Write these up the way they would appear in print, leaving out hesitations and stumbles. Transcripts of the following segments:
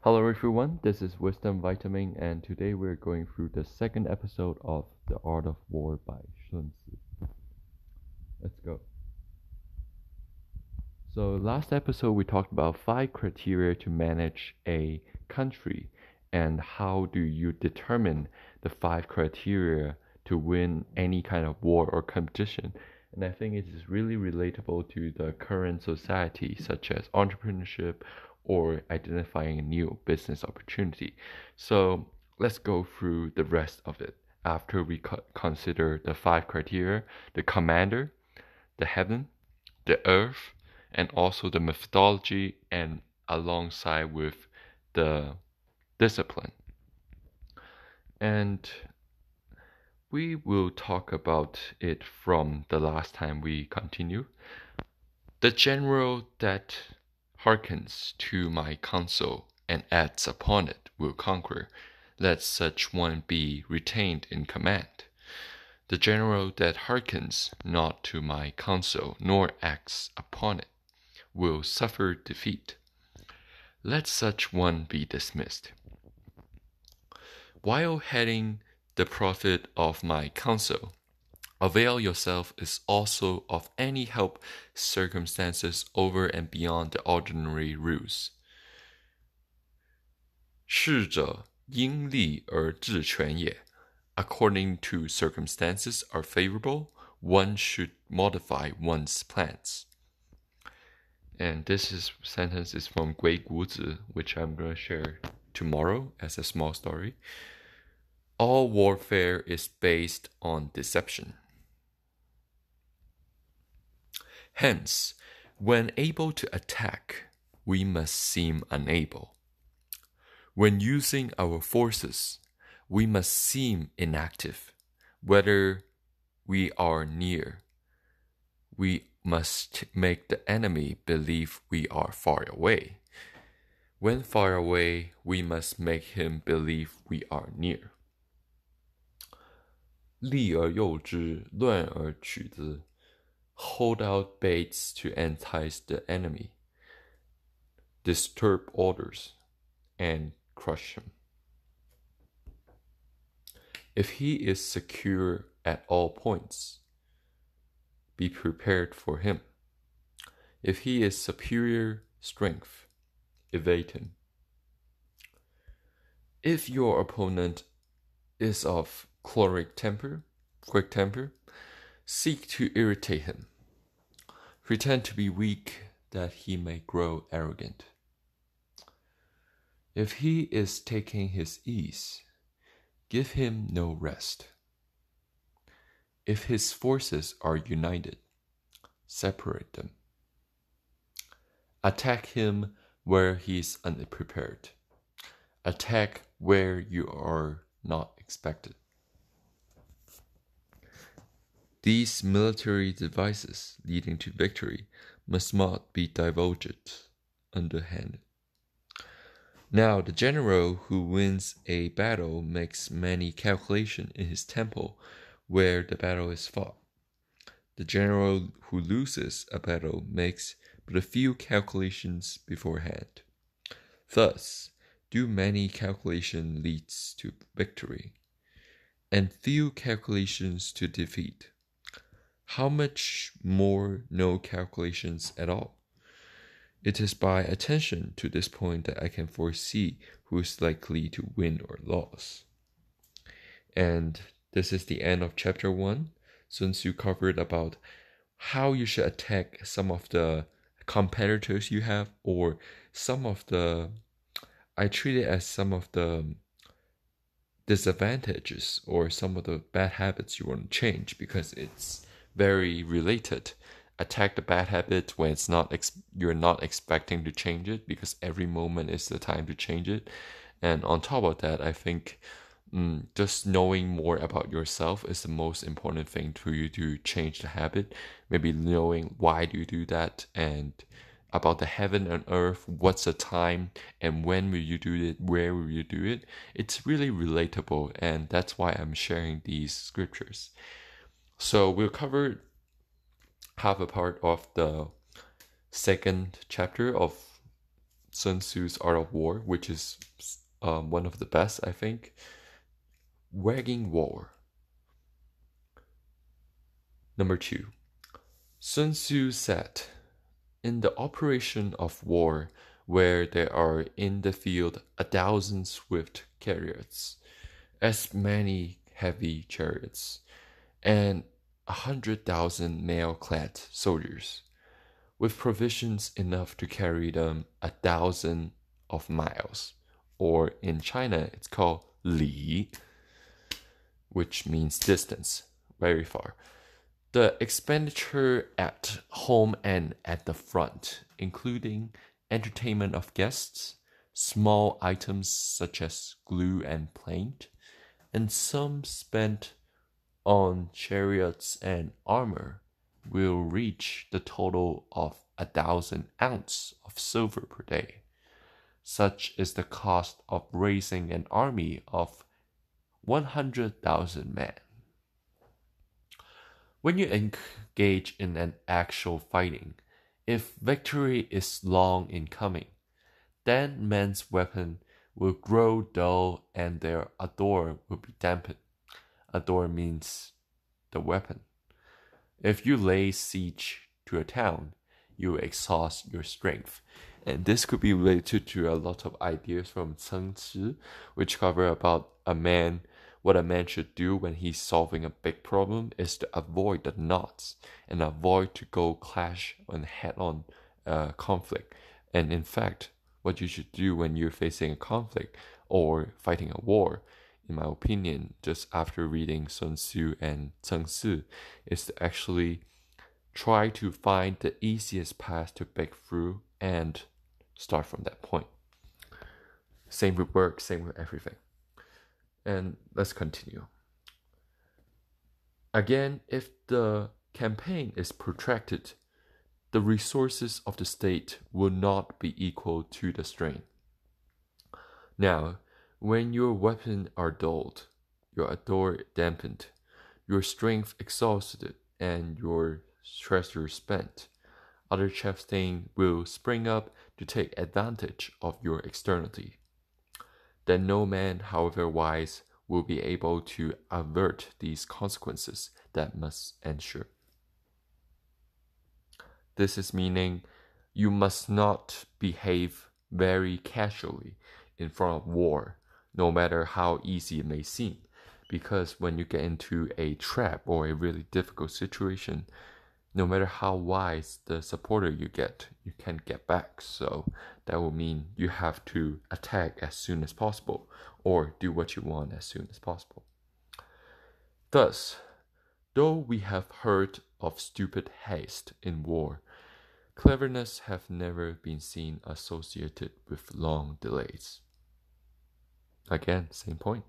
Hello everyone, this is Wisdom Vitamin, and today we're going through the second episode of The Art of War by Sun Tzu. Let's go. So last episode we talked about 5 criteria to manage a country and how do you determine the 5 criteria to win any kind of war or competition. And I think it is really relatable to the current society, such as entrepreneurship or identifying a new business opportunity. So let's go through the rest of it after we consider the 5 criteria: the commander, the heaven, the earth, and also the methodology, and alongside with the discipline. And we will talk about it from the last time we continue. The general that hearkens to my counsel and acts upon it will conquer. Let such one be retained in command. The general that hearkens not to my counsel nor acts upon it will suffer defeat. Let such one be dismissed. While heading the profit of my counsel, avail yourself is also of any help circumstances over and beyond the ordinary rules. 事者因利而治权也. According to circumstances are favorable, one should modify one's plans. And sentence is from 鬼谷子, which I'm going to share tomorrow as a small story. All warfare is based on deception. Hence, when able to attack, we must seem unable. When using our forces, we must seem inactive. Whether we are near, we must make the enemy believe we are far away. When far away, we must make him believe we are near. 利而诱之，乱而取之. Hold out baits to entice the enemy, disturb orders, and crush him. If he is secure at all points, be prepared for him. If he is superior strength, evade him. If your opponent is of quick temper, seek to irritate him. Pretend to be weak that he may grow arrogant. If he is taking his ease, give him no rest. If his forces are united, separate them. Attack him where he is unprepared. Attack where you are not expected. These military devices leading to victory must not be divulged underhand. Now, the general who wins a battle makes many calculations in his temple where the battle is fought. The general who loses a battle makes but a few calculations beforehand. Thus, do many calculations leads to victory, and few calculations to defeat. How much more no calculations at all? It is by attention to this point that I can foresee who is likely to win or lose. And this is the end of chapter 1. Sun Tzu covered about how you should attack some of the competitors you have, or I treat it as some of the disadvantages or some of the bad habits you want to change, because it's very related. Attack the bad habit when it's you're not expecting to change it, because every moment is the time to change it. And on top of that, I think just knowing more about yourself is the most important thing for you to change the habit. Maybe knowing why do you do that, and about the heaven and earth, what's the time, and when will you do it, where will you do it. It's really relatable, and that's why I'm sharing these scriptures. So we'll cover half a part of the second chapter of Sun Tzu's Art of War, which is one of the best, I think. Waging War. Number 2. Sun Tzu said, in the operation of war, where there are in the field 1,000 swift chariots, as many heavy chariots, and 100,000 mail-clad soldiers, with provisions enough to carry them 1,000 of miles, or in China it's called li, which means distance, very far. The expenditure at home and at the front, including entertainment of guests, small items such as glue and paint, and some spent on chariots and armor, will reach the total of 1,000 ounces of silver per day. Such is the cost of raising an army of 100,000 men. When you engage in an actual fighting, if victory is long in coming, then men's weapon will grow dull and their ardor will be dampened. Ardor means the weapon. If you lay siege to a town, you exhaust your strength. And this could be related to a lot of ideas from Sun Tzu, which cover about what a man should do when he's solving a big problem is to avoid the knots and avoid to go clash and head-on conflict. And in fact, what you should do when you're facing a conflict or fighting a war, in my opinion, just after reading Sun Tzu and Zheng Si, is to actually try to find the easiest path to break through and start from that point. Same with work, same with everything. And let's continue. Again, if the campaign is protracted, the resources of the state will not be equal to the strain. Now, when your weapons are dulled, your ardor dampened, your strength exhausted, and your treasure spent, other chieftains will spring up to take advantage of your externality. Then no man, however wise, will be able to avert these consequences that must ensure. This is meaning you must not behave very casually in front of war, no matter how easy it may seem, because when you get into a trap or a really difficult situation, no matter how wise the supporter you get, you can't get back. So that will mean you have to attack as soon as possible or do what you want as soon as possible. Thus, though we have heard of stupid haste in war, cleverness have never been seen associated with long delays. Again, same point.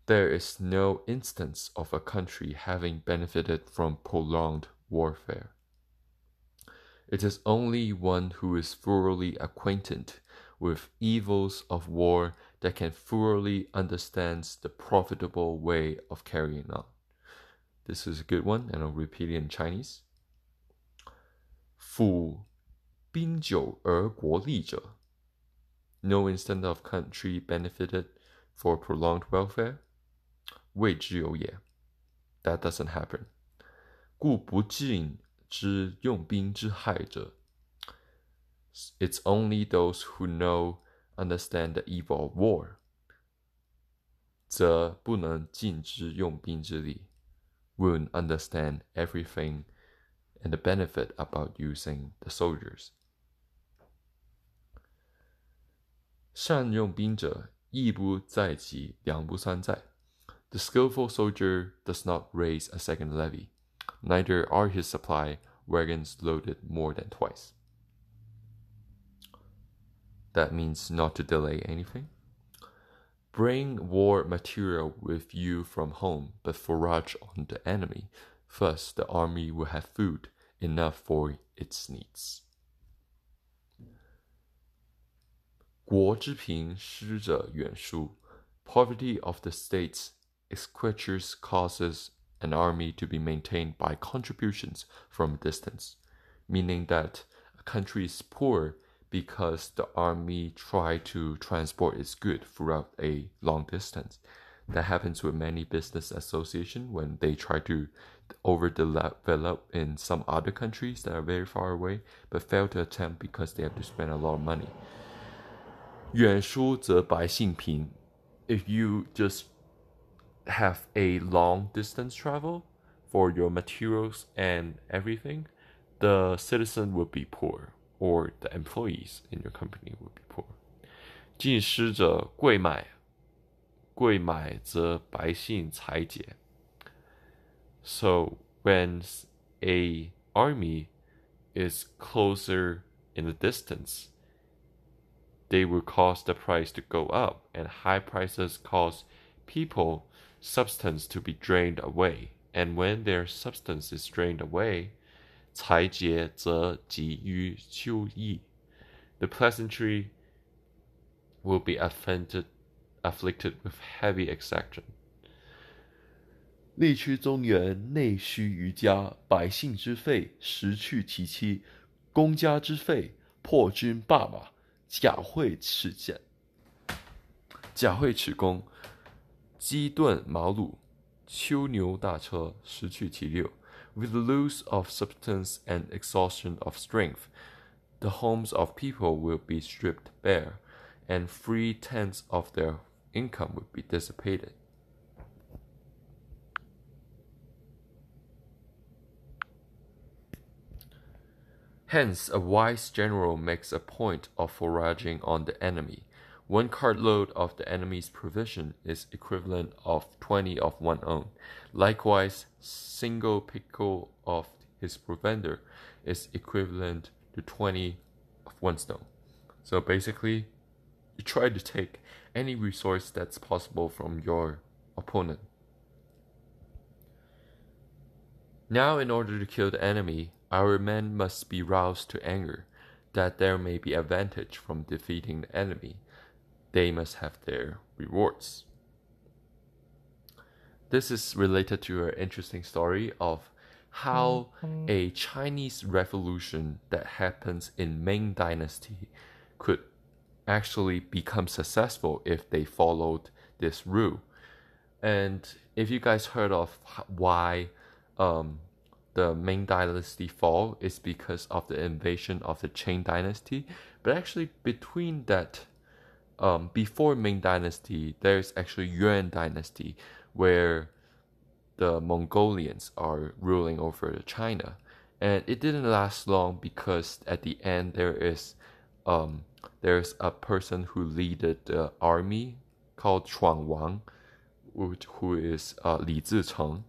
There is no instance of a country having benefited from prolonged warfare. It is only one who is thoroughly acquainted with evils of war that can thoroughly understand the profitable way of carrying on. This is a good one, and I'll repeat it in Chinese. 夫兵久而国利者. No instant of country benefited for prolonged welfare. 谓之有也. That doesn't happen. 故不尽之用兵之害者. It's only those who understand the evil of war. 则不能尽之用兵之利. Won't understand everything and the benefit about using the soldiers. 善用兵者，义不在己，粮不三在. The skillful soldier does not raise a second levy, neither are his supply wagons loaded more than twice. That means not to delay anything. Bring war material with you from home, but forage on the enemy. Thus, the army will have food enough for its needs. 国之贫，失者远输. Poverty of the state's exchequers causes an army to be maintained by contributions from a distance, meaning that a country is poor because the army tried to transport its goods throughout a long distance. That happens with many business associations when they try to overdevelop in some other countries that are very far away, but fail to attempt because they have to spend a lot of money. 远输则百姓贫. If you just have a long distance travel for your materials and everything, the citizen will be poor, or the employees in your company will be poor. 进施者贵买，贵买则百姓裁减. So when a army is closer in the distance, they will cause the price to go up, and high prices cause people substance to be drained away. And when their substance is drained away, 裁节则急于修益. The peasantry will be afflicted with heavy exaction. 力屈中原，内需于家，百姓之费，实去其妻；公家之费，破军罢马，假惠持剑，假惠持弓，鸡盾毛虏，秋牛大车，实去其六。With the loss of substance and exhaustion of strength, the homes of people will be stripped bare, and 3/10 of their income would be dissipated. Hence, a wise general makes a point of foraging on the enemy. 1 cartload of the enemy's provision is equivalent of 20 of one own. Likewise, single pickle of his provender is equivalent to 20 of one stone. So basically, you try to take any resource that's possible from your opponent. Now, in order to kill the enemy, our men must be roused to anger, that there may be advantage from defeating the enemy. They must have their rewards. This is related to an interesting story of how a Chinese revolution that happens in Ming Dynasty could actually become successful if they followed this rule. And if you guys heard of why the Ming Dynasty fall, is because of the invasion of the Qing Dynasty. But actually between that, before Ming Dynasty, there's actually Yuan Dynasty, where the Mongolians are ruling over China. And it didn't last long because at the end there's a person who leaded the army called Chuang Wang, who is Li Zicheng,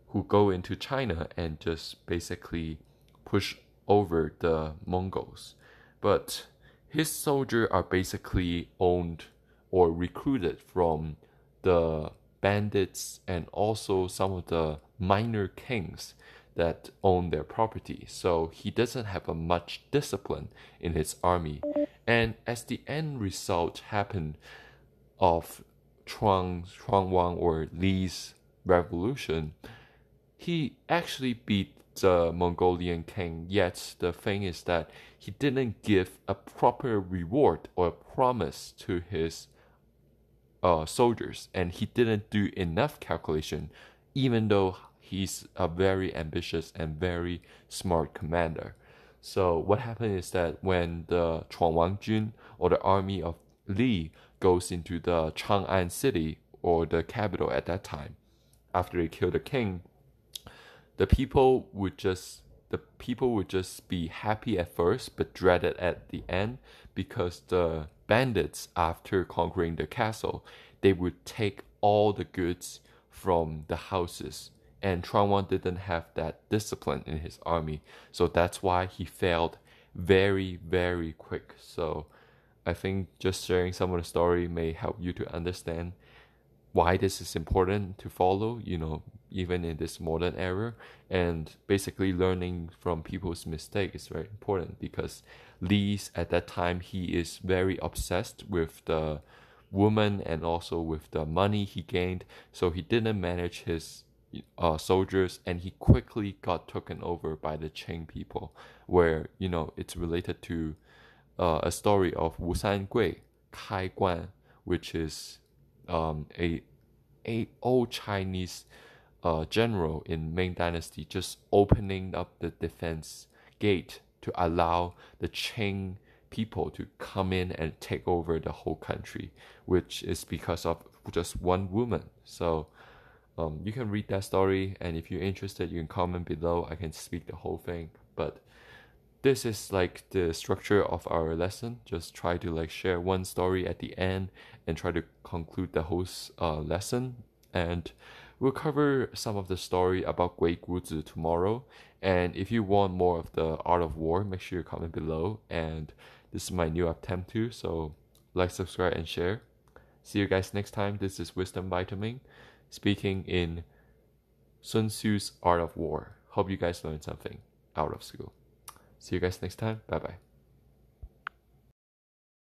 who go into China and just basically push over the Mongols. But his soldiers are basically owned or recruited from the bandits and also some of the minor kings that own their property. So he doesn't have a much discipline in his army. And as the end result happened of Chuang Wang or Li's revolution, he actually beat the Mongolian king, yet the thing is that he didn't give a proper reward or promise to his soldiers, and he didn't do enough calculation, even though he's a very ambitious and very smart commander. So what happened is that when the Chuang Jun, or the army of Li, goes into the Chang'an city, or the capital at that time, after they kill the king, the people would just be happy at first but dreaded at the end, because the bandits, after conquering the castle, they would take all the goods from the houses, and Chuang Wang didn't have that discipline in his army, so that's why he failed very, very quick. So I think just sharing some of the story may help you to understand why this is important to follow, even in this modern era. And basically learning from people's mistakes is very important, because Li's at that time, he is very obsessed with the woman and also with the money he gained, so he didn't manage his soldiers, and he quickly got taken over by the Qing people, where it's related to a story of Wu San Gui, Kai Guan, which is a old Chinese general in Ming Dynasty, just opening up the defense gate to allow the Qing people to come in and take over the whole country, which is because of just one woman. So you can read that story, and if you're interested, you can comment below. I can speak the whole thing, but this is like the structure of our lesson. Just try to like share one story at the end and try to conclude the whole lesson. And we'll cover some of the story about Gui Guzi tomorrow. And if you want more of the art of war, make sure you comment below. And this is my new attempt too, so like, subscribe, and share. See you guys next time. This is Wisdom Vitamin speaking in Sun Tzu's Art of War. Hope you guys learned something out of school. See you guys next time. Bye bye.